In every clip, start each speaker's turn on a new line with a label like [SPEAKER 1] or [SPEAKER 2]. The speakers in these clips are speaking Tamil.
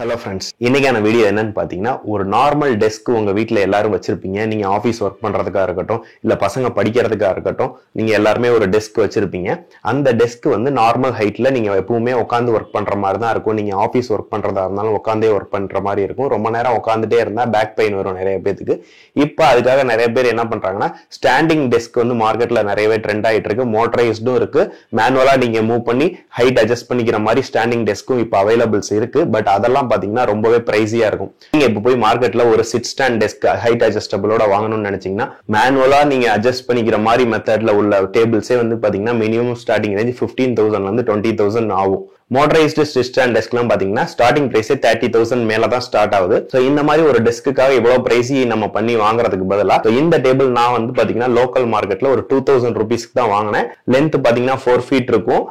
[SPEAKER 1] Hello friends. இன்னைக்கான வீடியோ என்னன்னு பாத்தீங்கன்னா ஒரு நார்மல் டெஸ்க் உங்க வீட்ல எல்லாரும் வச்சிருப்பீங்க. நீங்க ஆபீஸ் வர்க் பண்றதுக்கா இருக்கட்டும் இல்ல பசங்க படிக்கிறதுக்கா இருக்கட்டும் நீங்க எல்லாரும் ஒரு டெஸ்க் வச்சிருப்பீங்க. அந்த டெஸ்க் வந்து நார்மல் ஹைட்ல நீங்க எப்பவுமே உட்கார்ந்து வர்க் பண்ற மாதிரி தான் இருக்கும். நீங்க ஆபீஸ் வர்க் பண்றதா இருந்தாலும் உட்கார்ந்தே வர்க் பண்ற மாதிரி இருக்கும். ரொம்ப நேரம் உட்கார்ந்துட்டே இருந்தா பேக் பெயின் வரும் நிறைய பேருக்கு. இப்போ அதுக்காக நிறைய பேர் என்ன பண்றாங்கன்னா ஸ்டாண்டிங் டெஸ்க் வந்து மார்க்கெட்ல நிறையவே ட்ரெண்ட் ஆயிட்டு இருக்கு. மோட்டரைஸ்டும் இருக்கு. மேனுவலா நீங்க மூவ் பண்ணி ஹைட் அட்ஜஸ்ட் பண்ணிக்கிற மாதிரி ஸ்டாண்டிங் டெஸ்க்கும் இப்போ அவைலபிள்ஸ் இருக்கு. பட் அதெல்லாம் பாத்தீங்கன்னா ரொம்பவே பிரைஸியா இருக்கும். நீங்க இப்ப போய் மார்க்கெட்ல ஒரு சிட் ஸ்டாண்ட் டெஸ்க் ஹைட் அட்ஜஸ்டபிளோட வாங்கணும்னு நினைச்சீங்கன்னா மேனுவலா நீங்க அட்ஜஸ்ட் பண்ணிக்கிற மாதிரி மெத்தட்ல உள்ள டேபிள்ஸே வந்து பாத்தீங்கன்னா மினிமம் ஸ்டார்டிங் ரேஞ்ச் 15,000 ல இருந்து 20,000 ஆகும். மோட்டரைஸ்டு சிட் ஸ்டாண்ட் டெஸ்க்லாம் பாத்தீங்கன்னா ஸ்டார்டிங் பிரைஸே 30,000 மேல தான் ஸ்டார்ட் ஆகுது. சோ இந்த மாதிரி ஒரு டெஸ்க்குக்காக இவ்வளவு பிரைஸ் நம்ம பண்ணி வாங்குறதுக்கு பதிலா இந்த டேபிள் நான் வந்து பாத்தீங்கன்னா லோக்கல் மார்க்கெட்ல ஒரு 2,000 ருபீஸ்க்கு தான் வாங்கினேன். லென்த் பாத்தீங்கன்னா 4 feet இருக்கும்,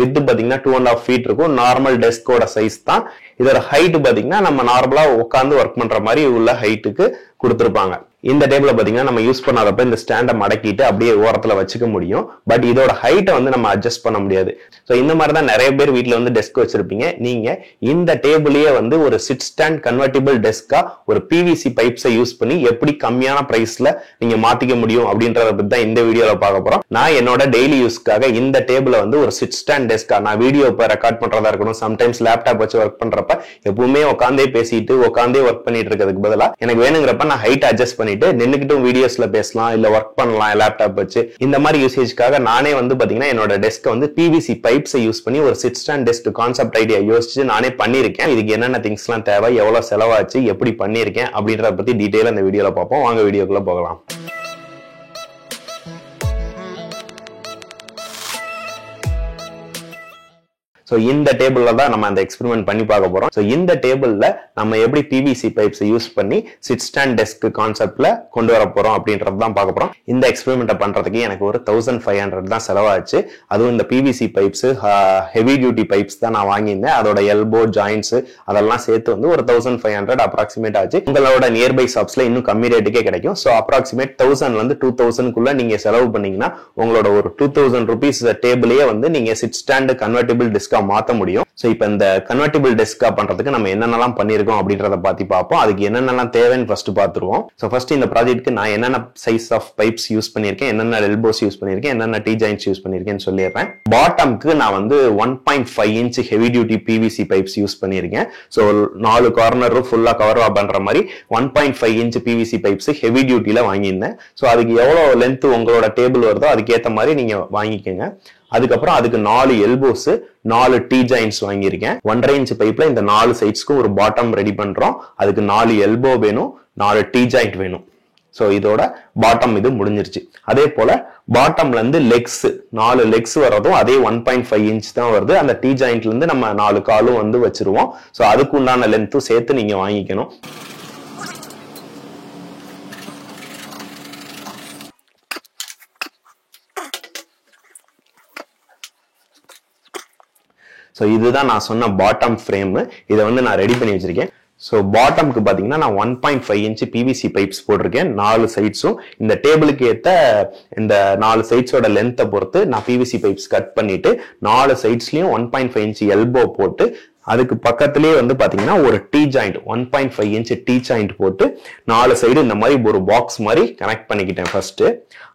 [SPEAKER 1] வித் பாத்தீங்கன்னா 2.5 feet இருக்கும். நார்மல் டெஸ்கோட சைஸ் தான். இதோட ஹைட் பாத்தீங்கன்னா நம்ம நார்மலா உட்கார்ந்து ஒர்க் பண்ற மாதிரி உள்ள ஹைட்டுக்கு கொடுத்திருப்பாங்க. இந்த டேபிள பாத்தீங்கன்னா நம்ம யூஸ் பண்ணாதப்ப இந்த ஸ்டாண்டை மடக்கிட்டு அப்படியே ஓரத்துல வச்சுக்க முடியும். பட் இதோட ஹைட்டை வந்து நம்ம அட்ஜஸ்ட் பண்ண முடியாது. சோ இந்த மாதிரி தான் நிறைய பேர் வீட்ல வந்து டெஸ்க் வச்சிருப்பீங்க. நீங்க இந்த டேபிளையே வந்து ஒரு சிட் ஸ்டாண்ட் கன்வெர்ட்டிபிள் டெஸ்கா ஒரு பிவிசி பைப்ஸை யூஸ் பண்ணி எப்படி கம்மியான பிரைஸ்ல நீங்க மாத்திக்க முடியும் அப்படின்றத பத்தி தான் இந்த வீடியோல பார்க்க போறோம். நான் என்னோட டெய்லி யூஸ்க்காக இந்த டேபிள வந்து ஒரு சிட் ஸ்டாண்ட் டெஸ்கா நான் வீடியோ இப்ப ரெக்கார்ட் பண்றதா இருக்கணும், சம்டைம்ஸ் லேப்டாப் வச்சு ஒர்க் பண்றப்ப எப்பவுமே உட்காந்தே பேசிட்டு உட்காந்தே ஒர்க் பண்ணிட்டு இருக்கிறதுக்கு பதிலா எனக்கு வேணுங்கிறப்ப நான் ஹைட் அட்ஜஸ்ட் பண்ணிட்டு நின்னுக்கிட்டும் வீடியோஸ்ல பேசலாம் இல்ல ஒர்க் பண்ணலாம் லேப்டாப் வச்சு. இந்த மாதிரி யூசேஜ்க்காக நானே வந்து பாத்தீங்கன்னா என்னோட டெஸ்க் வந்து பிவிசி பைப்ஸ் யூஸ் பண்ணி ஒரு chit stand desk concept idea யோசிச்சு நானே பண்ணிருக்கேன். இதுக்கு என்னென்ன திங்ஸ் எல்லாம் தேவை, எவ்வளவு செலவாச்சு, எப்படி பண்ணிருக்கேன் அப்படின்றத பத்தி டீடைலா இந்த வீடியோல பார்ப்போம். வாங்க வீடியோக்குள்ள போகலாம். சோ இந்த டேபிள்ல தான் நம்ம அந்த எக்ஸ்பெரிமெண்ட் பண்ணி பார்க்க போறோம். சோ இந்த டேபிள்ல நம்ம எப்படி பிவிசி பைப்ஸ் யூஸ் பண்ணி சிட் ஸ்டாண்ட் டெஸ்க் கான்செப்ட்ல கொண்டு வர போறோம் அப்படின்றது தான் பார்க்க போறோம். இந்த எக்ஸ்பெரிமெண்ட் பண்றதுக்கு எனக்கு ஒரு 1,500 தான் செலவாச்சு. அதுவும் இந்த PVC pipes heavy duty pipes தான் நான் வாங்கியிருந்தேன். அதோட எல்போ ஜாயின்ட்ஸ் அதெல்லாம் சேர்த்து வந்து ஒரு 1,500 அப்ராக்சிமேட் ஆச்சு. உங்களோட நியர்பை ஷாப்ஸ்ல இன்னும் கம்மி ரேட்டுக்கே கிடைக்கும். சோ அப்ராக்சிமேட் 1,000 ல இருந்து 2,000 குள்ள நீங்க செலவு பண்ணீங்கன்னா உங்களோட ஒரு 2,000 ருபீஸ் டேபிளையே வந்து நீங்க சிட் ஸ்டாண்ட் கன்வெர்ட்டிபிள் டெஸ்கா மாத்த முடியும். சோ இப்போ இந்த கன்வெர்ட்டிபிள் டெஸ்கா பண்றதுக்கு நம்ம என்னென்னலாம் பண்ணிருக்கோம் அப்படின்றத பத்தி பார்ப்போம். அதுக்கு என்னென்னலாம் தேவைன்னு ஃபர்ஸ்ட் பார்த்துருவோம். சோ ஃபர்ஸ்ட் இந்த ப்ராஜெக்ட்க்கு நான் என்னென்ன சைஸ் ஆஃப் பைப்ஸ் யூஸ் பண்ணிருக்கேன், என்னென்ன எல்போஸ் யூஸ் பண்ணிருக்கேன், என்னென்ன டி ஜாயின்ட்ஸ் யூஸ் பண்ணிருக்கேன்னு சொல்லிடுறேன். பாட்டம்க்கு நான் வந்து 1.5 inch heavy duty PVC pipes use பண்ணிருக்கேன். சோ 4 கார்னரும் ஃபுல்லா கவர் பண்ற மாதிரி 1.5 inch பிவிசி பைப்ஸ் ஹெவி டியூட்டில வாங்கியிருந்தேன். சோ அதுக்கு எவ்வளவு லென்த் உங்களோட டேபிள் வருதோ அதுக்கேற்ற மாதிரி நீங்க வாங்கிக்கோங்க. அதுக்கப்புறம் அதுக்கு 4 எல்போஸ் 4 டி ஜாயின்ட்ஸ் வாங்கியிருக்கேன். 1.5 inch பைப்ல இந்த 4 சைட்ஸ்க்கும் ஒரு பாட்டம் ரெடி பண்றோம். அதுக்கு 4 எல்போ வேணும், 4 டி ஜாயிண்ட் வேணும். சோ இதோட பாட்டம் இது முடிஞ்சிருச்சு. அதே போல பாட்டம்ல இருந்து லெக்ஸ் 4 லெக்ஸ் வரதும் அதே 1.5 inch தான் வருது. அந்த டி ஜாயிண்ட்ல இருந்து நம்ம 4 காலும் வந்து வச்சிருவோம். சோ அதுக்கு உண்டான லென்த்தும் சேர்த்து நீங்க வாங்கிக்கணும். சோ இதுதான் நான் சொன்ன பாட்டம் ஃப்ரேம். இதை வந்து நான் ரெடி பண்ணி வச்சிருக்கேன். சோ பாட்டம்க்கு பாத்தீங்கன்னா நான் 1.5 inch பிவிசி பைப்ஸ் போட்டிருக்கேன். 4 சைட்ஸும் இந்த டேபிளுக்கு ஏத்த இந்த 4 சைட்ஸோட லென்த்தை பொறுத்து நான் பிவிசி பைப்ஸ் கட் பண்ணிட்டு 4 சைட்ஸ்லயும் 1.5 inch எல்போ போட்டு அதுக்கு பக்கத்திலேயே வந்து பாத்தீங்கன்னா ஒரு T joint 1.5 inch T joint போட்டு 4 சைடு இந்த மாதிரி ஒரு பாக்ஸ் மாதிரி கனெக்ட் பண்ணிக்கிட்டேன் ஃபர்ஸ்ட்.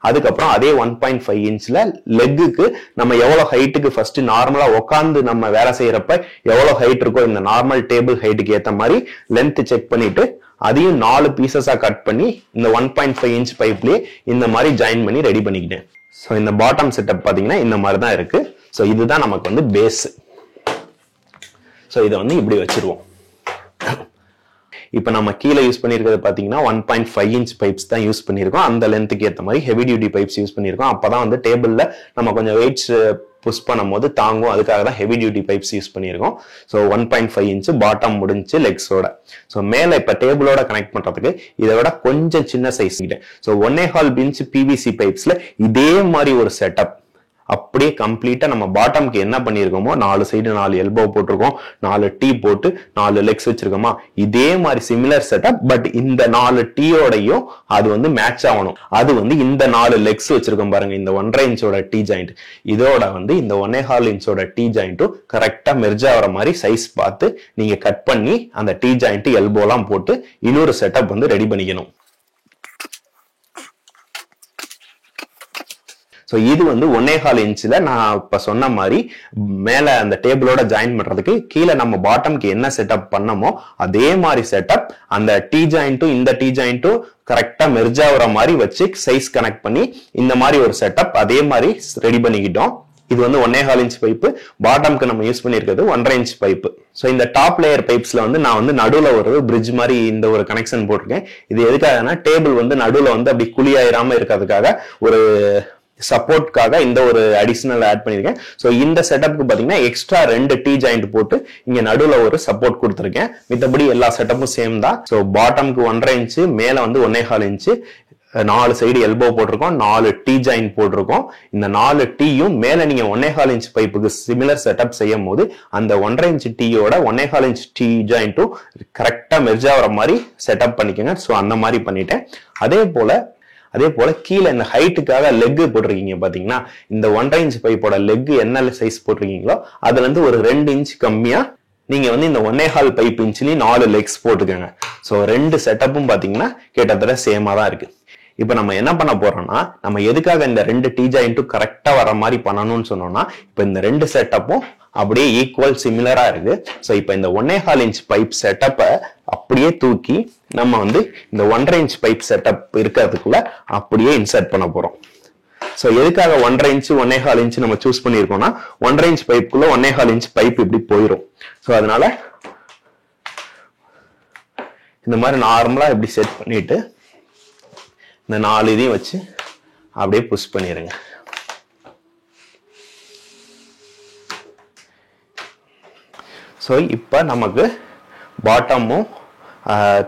[SPEAKER 1] அதுக்கப்புறம் அதே 1.5 inchல லெக்குக்கு நம்ம எவ்வளவு ஹைட்டுக்கு ஃபர்ஸ்ட் நார்மலா உட்காந்து நம்ம வேலை செய்யறப்ப எவ்வளவு ஹைட் இருக்கோ இந்த நார்மல் டேபிள் ஹைட்டுக்கு ஏத்த மாதிரி லென்த் செக் பண்ணிட்டு அதையும் 4 பீசஸா கட் பண்ணி இந்த 1.5 inch பைப்லயே இந்த மாதிரி ஜாயின் பண்ணி ரெடி பண்ணிக்கிட்டேன். சோ இந்த பாட்டம் செட்டப் பாத்தீங்கன்னா இந்த மாதிரி தான் இருக்கு. சோ இதுதான் நமக்கு வந்து பேஸ். சோ இதை வந்து இப்படி வச்சிருவோம். இப்ப நம்ம கீழே யூஸ் பண்ணிருக்கிறது பாத்தீங்கன்னா 1.5 inch பைப்ஸ் தான் யூஸ் பண்ணிருக்கோம். அந்த லென்த்துக்கு ஏற்ற மாதிரி ஹெவி டியூட்டி பைப்ஸ் யூஸ் பண்ணிருக்கோம். அப்பதான் வந்து டேபிள்ல நம்ம கொஞ்சம் வெயிட்ஸ் புஷ் பண்ணும் போது தாங்கும். அதுக்காக தான் ஹெவி டியூட்டி பைப்ஸ் யூஸ் பண்ணிருக்கோம். சோ 1.5 inch பாட்டம் முடிஞ்சு லெக்ஸோட. சோ மேல இப்ப டேபிளோட கனெக்ட் பண்றதுக்கு இதை விட கொஞ்சம் சின்ன சைஸ். சோ 1.5 inch பிவிசி பைப்ஸ்ல இதே மாதிரி ஒரு செட்டப் அப்படியே கம்ப்ளீட்டா நம்ம பாட்டம்க்கு என்ன பண்ணிருக்கோமோ 4 சைடு 4 எல்போ போட்டிருக்கோம், 4 டீ போட்டு 4 லெக்ஸ் வச்சிருக்கோமா, இதே மாதிரி சிமிலர் செட்டப். பட் இந்த 4 டீயோடையும் அது வந்து மேட்ச் ஆகணும். அது வந்து இந்த 4 லெக்ஸ் வச்சிருக்கோம் பாருங்க, இந்த 1.5 இன்ச்சோட டீ ஜாயிண்ட் இதோட வந்து இந்த 1.25 இன்ச்சோட டீ ஜாயிண்ட்டும் கரெக்டா மெர்ஜ் ஆகிற மாதிரி சைஸ் பார்த்து நீங்க கட் பண்ணி அந்த டீ ஜாயிண்ட் எல்போலாம் போட்டு இன்னொரு செட்டப் வந்து ரெடி பண்ணிக்கணும். ஸோ இது வந்து 1.25 இன்ச்சில் நான் இப்போ சொன்ன மாதிரி மேலே அந்த டேபிளோட ஜாயின் பண்ணுறதுக்கு கீழே நம்ம பாட்டம்க்கு என்ன செட்டப் பண்ணமோ அதே மாதிரி செட்டப் அந்த டீ ஜாயிண்ட்டும் இந்த டீ ஜாயிண்ட்டும் கரெக்டாக மெர்ஜ் ஆகிற மாதிரி வச்சு சைஸ் கனெக்ட் பண்ணி இந்த மாதிரி ஒரு செட்டப் அதே மாதிரி ரெடி பண்ணிக்கிட்டோம். இது வந்து 1.25 இன்ச் பைப்பு, பாட்டம்க்கு நம்ம யூஸ் பண்ணியிருக்கிறது 1.5 இன்ச் பைப்பு. ஸோ இந்த டாப் லேயர் பைப்ஸ்ல வந்து நான் வந்து நடுவில் ஒரு பிரிட்ஜ் மாதிரி இந்த ஒரு கனெக்ஷன் போட்டிருக்கேன். இது எதுக்காகனா டேபிள் வந்து நடுவில் வந்து அப்படி குழியாயிராம இருக்கிறதுக்காக ஒரு சப்போர்ட்காக இந்த ஒரு அடிஷனல் ஆட் பண்ணிருக்கேன். ஸோ இந்த செட்டப்புக்கு பாத்தீங்கன்னா எக்ஸ்ட்ரா 2 டீ ஜாயிண்ட் போட்டு இங்க நடுவில் ஒரு சப்போர்ட் கொடுத்துருக்கேன். மித்தபடி எல்லா செட்டப்பும் சேம் தான். ஸோ பாட்டம்க்கு 1.5 இன்ச்சு, மேல வந்து 1.25 இன்ச்சு, 4 சைடு எல்போ போட்டிருக்கோம், 4 டீ ஜாயிண்ட் போட்டிருக்கோம். இந்த 4 டீயும் மேல நீங்க 1.25 இன்ச் பைப்புக்கு சிமிலர் செட்டப் செய்யும் போது அந்த 1.5 இன்ச் டீயோட 1.25 இன்ச் டீ ஜாயிண்ட்டும் கரெக்டா மெர்ஜ் ஆகிற மாதிரி செட்டப் பண்ணிக்கோங்க. ஸோ அந்த மாதிரி பண்ணிட்டேன். அதே போல கீழே இந்த ஹைட்டுக்காக லெக் போட்டிருக்கீங்க பாத்தீங்கன்னா, இந்த 1.5 இன்ச் பைப்போட லெக் என்ன சைஸ் போட்டிருக்கீங்களோ அதுல இருந்து ஒரு 2 இன்ச் கம்மியா நீங்க வந்து இந்த 1.25 பைப் இன்ச்லயும் 4 லெக்ஸ் போட்டுக்கோங்க. ஸோ 2 செட்டப்பும் பாத்தீங்கன்னா கிட்டத்தட்ட சேமா தான் இருக்கு. இப்ப நம்ம என்ன பண்ண போறோம்னா, நம்ம எதுக்காக இந்த 2 டீ ஜாயிண்ட்டும் கரெக்டா வர மாதிரி பண்ணணும்னு சொன்னோம்னா, இப்ப இந்த 2 செட்டப்பும் அப்படியே ஈக்குவல் சிமிலரா இருக்கு. ஸோ இப்ப இந்த 1.25 இன்ச் பைப் செட்டப்பை அப்படியே தூக்கி நம்ம வந்து இந்த 1.5 இன்ச் பைப் செட்டப் இருக்கிறதுக்குள்ள அப்படியே இன்சர்ட் பண்ண போறோம். ஸோ எதுக்காக 1.5 இன்ச் 1.25 இன்ச் நம்ம சூஸ் பண்ணியிருக்கோம்னா, 1.5 இன்ச் பைப்புக்குள்ள 1.25 இன்ச் பைப் இப்படி போயிடும். ஸோ அதனால இந்த மாதிரி நார்மலா இப்படி செட் பண்ணிட்டு இந்த 4 இதையும் வச்சு அப்படியே புஷ் பண்ணிடுங்க. ஸோ இப்போ நமக்கு பாட்டமும்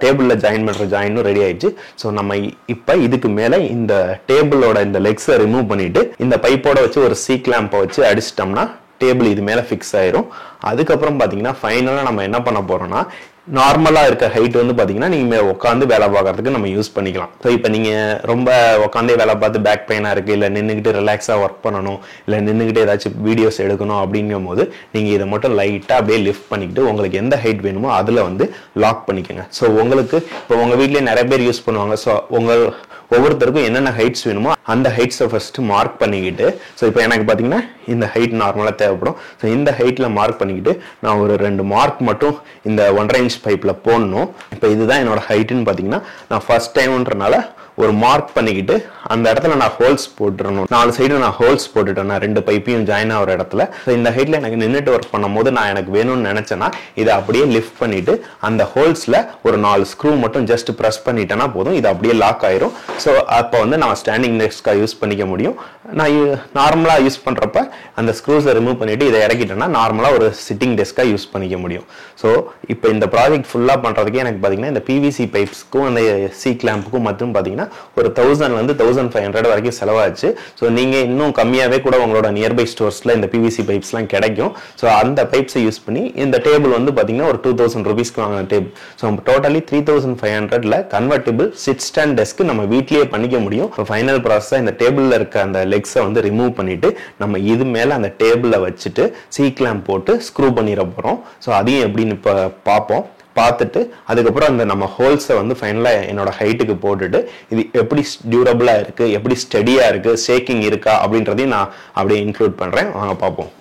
[SPEAKER 1] டேபிள்ல ஜாயின் பண்ற ஜாயினும் ரெடி ஆயிடுச்சு. ஸோ நம்ம இப்போ இதுக்கு மேல இந்த டேபிளோட இந்த லெக்ஸை ரிமூவ் பண்ணிட்டு இந்த பைப்போட வச்சு ஒரு சி கிளாம்பை வச்சு அடிச்சிட்டோம்னா டேபிள் இது மேல ஃபிக்ஸ் ஆயிரும். அதுக்கப்புறம் பாத்தீங்கன்னா ஃபைனலா நம்ம என்ன பண்ண போறோம்னா, நார்மலா இருக்க ஹைட் வந்து பாத்தீங்கன்னா நீங்க உட்காந்து வேலை பார்க்கறதுக்கு நம்ம யூஸ் பண்ணிக்கலாம். ஸோ இப்போ நீங்க ரொம்ப உட்காந்தே வேலை பார்த்து பேக் பெயினா இருக்கு, இல்ல நின்றுகிட்டு ரிலாக்ஸா ஒர்க் பண்ணணும், இல்ல நின்றுகிட்டு ஏதாச்சும் வீடியோஸ் எடுக்கணும் அப்படிங்கும் போது நீங்க இதை மட்டும் லைட்டா அப்படியே லிஃப்ட் பண்ணிக்கிட்டு உங்களுக்கு எந்த ஹைட் வேணுமோ அதுல வந்து லாக் பண்ணிக்கோங்க. ஸோ உங்களுக்கு இப்போ உங்க வீட்லயே நிறைய பேர் யூஸ் பண்ணுவாங்க. ஸோ ஒவ்வொருத்தருக்கும் என்னென்ன ஹைட்ஸ் வேணுமோ அந்த ஹைட்ஸை ஃபர்ஸ்ட் மார்க் பண்ணிக்கிட்டு, ஸோ இப்போ எனக்கு பார்த்தீங்கன்னா இந்த ஹைட் நார்மலாக தேவைப்படும். ஸோ இந்த ஹைட்டில் மார்க் பண்ணிக்கிட்டு நான் ஒரு 2 மார்க் மட்டும் இந்த 1.5 இன்ச் பைப்பில் போடணும். இப்போ இதுதான் என்னோட ஹைட்டுன்னு பார்த்தீங்கன்னா, நான் ஃபர்ஸ்ட் டைம்ன்றனால ஒரு மார்க் பண்ணிக்கிட்டு அந்த இடத்துல நான் ஹோல்ஸ் போட்டுறணும். 4 சைடு நான் ஹோல்ஸ் போட்டுட்டேன், நான் 2 பைப்பையும் ஜாயின் ஆகிற இடத்துல. ஸோ இந்த ஹைட்ல எனக்கு நின்றுட்டு ஒர்க் பண்ணும் போது நான் எனக்கு வேணும்னு நினைச்சேன்னா இதை அப்படியே லிஃப்ட் பண்ணிட்டு அந்த ஹோல்ஸ்ல ஒரு 4 ஸ்க்ரூ மட்டும் ஜஸ்ட் ப்ரெஸ் பண்ணிட்டேன்னா போதும், இது அப்படியே லாக் ஆயிரும். ஸோ அப்போ வந்து நான் ஸ்டாண்டிங் டெஸ்கா யூஸ் பண்ணிக்க முடியும். நான் நார்மலாக யூஸ் பண்றப்ப அந்த ஸ்க்ரூஸை ரிமூவ் பண்ணிட்டு இதை இறக்கிட்டேன்னா நார்மலாக ஒரு சிட்டிங் டெஸ்கா யூஸ் பண்ணிக்க முடியும். ஸோ இப்போ இந்த ப்ராஜெக்ட் ஃபுல்லாக பண்றதுக்கே எனக்கு பார்த்தீங்கன்னா இந்த பிவிசி பைப்ஸ்க்கும் அந்த சி கிளாம்புக்கும் மட்டும் பார்த்தீங்கன்னா ஒரு 1000 1500 வரைக்கும் செலவாச்சு. ஸோ நீங்க இன்னும் கம்மியாவே கூட உங்களோட நியர்பை ஸ்டோர்ஸ்ல இந்த பிவிசி பைப்ஸ்லாம் கிடைக்கும். ஸோ அந்த பைப்ஸை யூஸ் பண்ணி இந்த டேபிள் வந்து பாத்தீங்கன்னா ஒரு 2000 ரூபீஸ்க்கு வாங்கின டேபிள். ஸோ டோட்டலி 3500ல கன்வெர்டிபிள் சிட் ஸ்டாண்ட் டெஸ்க் நம்ம வீட்லயே பண்ணிக்க முடியும். ஃபைனல் ப்ராசஸா இந்த டேபிள்ல இருக்க அந்த லெக்ஸை வந்து ரிமூவ் பண்ணிட்டு நம்ம இது மேல அந்த டேபிள வச்சுட்டு சி கிளாம்ப் போட்டு ஸ்க்ரூ பண்ணிட போறோம். ஸோ அதையும் எப்படின்னு இப்ப பார்ப்போம். பார்த்துட்டு அதுக்கப்புறம் அந்த நம்ம ஹோல்ஸை வந்து ஃபைனலா என்னோட ஹைட்டுக்கு போட்டுட்டு இது எப்படி டியூரபிளா இருக்கு, எப்படி ஸ்டெடியா இருக்கு, ஷேக்கிங் இருக்கா அப்படின்றதையும் நான் அப்படியே இன்க்ளூட் பண்றேன். வாங்க பார்ப்போம்.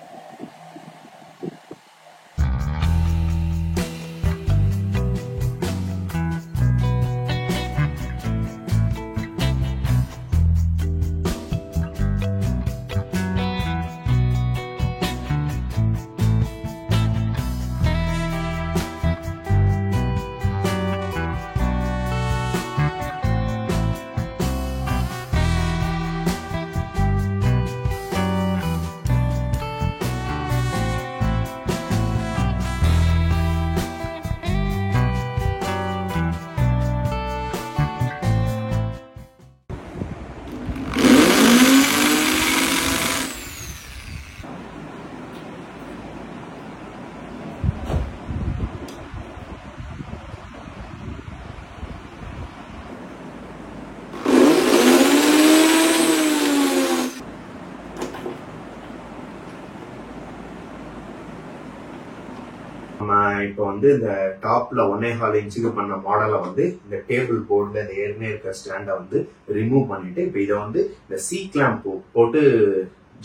[SPEAKER 1] நம்ம இப்போ வந்து இந்த டாப்ல 1.25 இன்ச்சுக்கு பண்ண மாடலை வந்து இந்த டேபிள் போர்டுல இந்த ஏற்கனவே இருக்க ஸ்டாண்டை வந்து ரிமூவ் பண்ணிட்டு இப்போ இதை வந்து இந்த சி கிளாம்ப் போட்டு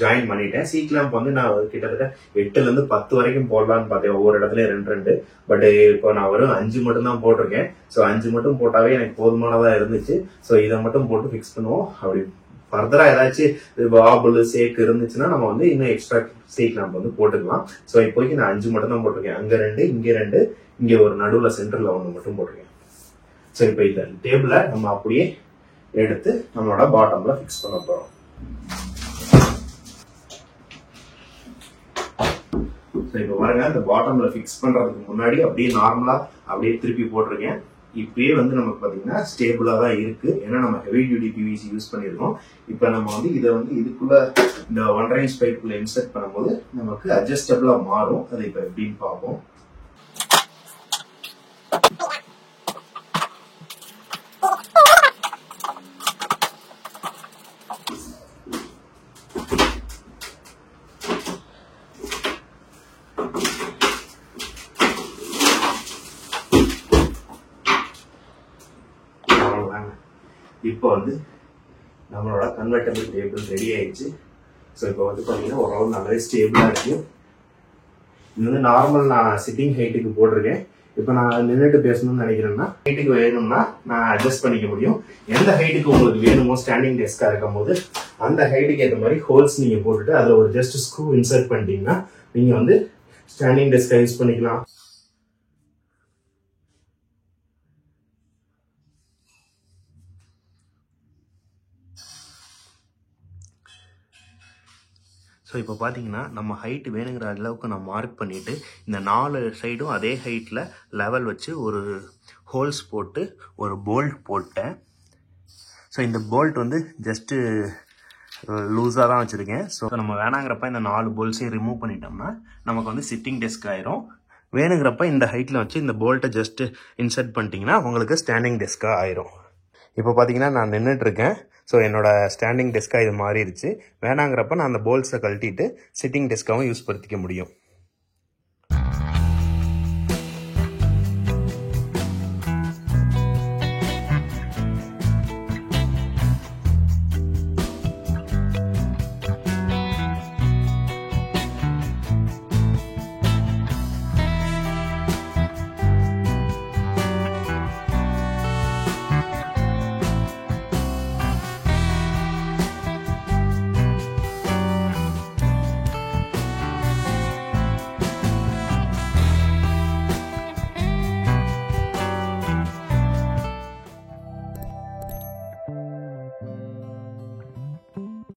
[SPEAKER 1] ஜாயின் பண்ணிட்டேன். சி கிளாம்ப் வந்து நான் கிட்டத்தட்ட 8ல இருந்து 10 வரைக்கும் போடலான்னு பார்த்தேன், ஒவ்வொரு இடத்துல 2 பட் இப்போ நான் வெறும் 5 மட்டும் தான் போட்டிருக்கேன். ஸோ 5 மட்டும் போட்டாவே எனக்கு போதுமானதா இருந்துச்சு. ஸோ இதை மட்டும் போட்டு ஃபிக்ஸ் பண்ணுவோம். அப்படி ஃபர்தரா ஏதாச்சும் பாபுல் சேக் இருந்துச்சுன்னா நம்ம வந்து இன்னும் எக்ஸ்ட்ரா சி கிளாம்ப் வந்து போட்டுக்கலாம். ஸோ இப்போதைக்கு நான் 5 மட்டும் தான் போட்டிருக்கேன். அங்க 2, இங்க 2, இங்க ஒரு நடுவுல சென்டர்ல 1 மட்டும் போட்டிருக்கேன். ஸோ இப்போ இந்த டேபிளை நம்ம அப்படியே எடுத்து நம்மளோட பாட்டம்ல ஃபிக்ஸ் பண்ண போறோம். இப்போ பாருங்க, இந்த பாட்டம்ல ஃபிக்ஸ் பண்றதுக்கு முன்னாடி அப்படியே நார்மலா அப்படியே திருப்பி போட்டிருக்கேன். இப்பயே வந்து நமக்கு பாத்தீங்கன்னா ஸ்டேபிளா தான் இருக்கு, ஏன்னா நம்ம ஹெவி டியூட்டி பிவிசி யூஸ் பண்ணிருக்கோம். இப்ப நம்ம வந்து இதை வந்து இதுக்குள்ள இந்த 1.5 இன்ச் பைப்புக்குள்ள இன்சர்ட் பண்ணும்போது நமக்கு அட்ஜஸ்டபிளா மாறும். அதை இப்ப எப்படின்னு பார்ப்போம். இப்போ வந்து நம்மளோட கன்வெர்டபிள் டேபிள் ரெடி ஆயிடுச்சு. ஸோ இப்போ வந்து பார்த்தீங்கன்னா ஓரளவு நல்லாவே ஸ்டேபிளாக இருக்கு. இது வந்து நார்மல் நான் சிட்டிங் ஹைட்டுக்கு போட்டிருக்கேன். இப்போ நான் நின்றுட்டு பேசணும்னு நினைக்கிறேன்னா ஹைட்டுக்கு வேணும்னா நான் அட்ஜஸ்ட் பண்ணிக்க முடியும். எந்த ஹைட்டுக்கு உங்களுக்கு வேணுமோ ஸ்டாண்டிங் டெஸ்காக இருக்கும் போது அந்த ஹைட்டுக்கு ஏற்ற மாதிரி ஹோல்ஸ் நீங்கள் போட்டுட்டு அதில் ஒரு ஜஸ்ட் ஸ்க்ரூ இன்சர்ட் பண்ணிட்டீங்கன்னா நீங்கள் வந்து ஸ்டாண்டிங் டெஸ்கை யூஸ் பண்ணிக்கலாம். ஸோ இப்போ பார்த்தீங்கன்னா நம்ம ஹைட் வேணுங்கிற அளவுக்கு நான் மார்க் பண்ணிவிட்டு இந்த 4 சைடும் அதே ஹைட்டில் லெவல் வச்சு ஒரு ஹோல்ஸ் போட்டு ஒரு போல்ட் போட்டேன். ஸோ இந்த போல்ட் வந்து ஜஸ்ட்டு லூஸாக தான் வச்சுருக்கேன். ஸோ நம்ம வேணாங்கிறப்ப இந்த 4 போல்ட்ஸையும் ரிமூவ் பண்ணிட்டோம்னா நமக்கு வந்து சிட்டிங் டெஸ்க் ஆயிரும். வேணுங்கிறப்ப இந்த ஹைட்டில் வச்சு இந்த போல்ட்டை ஜஸ்ட்டு இன்சர்ட் பண்ணிட்டீங்கன்னா உங்களுக்கு ஸ்டாண்டிங் டெஸ்க்காக ஆயிரும். இப்போ பார்த்தீங்கன்னா நான் நின்றுட்டு இருக்கேன். ஸோ என்னோட ஸ்டாண்டிங் டெஸ்க்காக இது மாறிடுச்சு. வேணாங்கிறப்ப நான் அந்த போல்ட்ஸை கழட்டிட்டு சிட்டிங் டெஸ்க்காகவும் யூஸ் படுத்திக்க முடியும்.